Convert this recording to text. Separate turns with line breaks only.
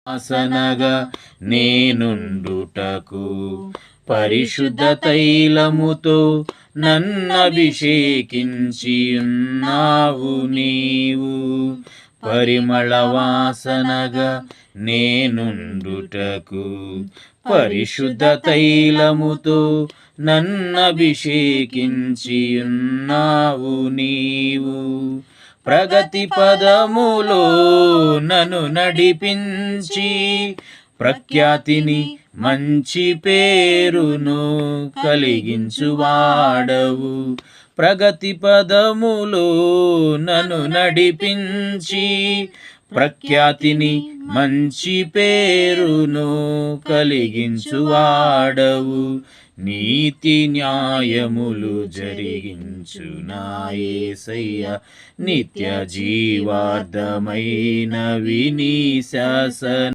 ఆసనగా నేనుండుటకు పరిశుద్ధ తైలముతో నన్నభిషేకించి ఉన్నావు నీవు. పరిమళ వాసనగా నేనుండుటకు పరిశుద్ధ తైలముతో నన్నభిషేకించి ఉన్నావు నీవు. ప్రగతి పదములో నన్ను నడిపించి ప్రఖ్యాతిని మంచి పేరును కలిగించువాడవు. ప్రగతి పదములో నన్ను నడిపించి ప్రఖ్యాతిని మంచి పేరును కలిగించువాడవు. నీతి న్యాయములు జరిగించు నా యేసయ్య, నిత్య జీవార్థమైనవి నీ శాసన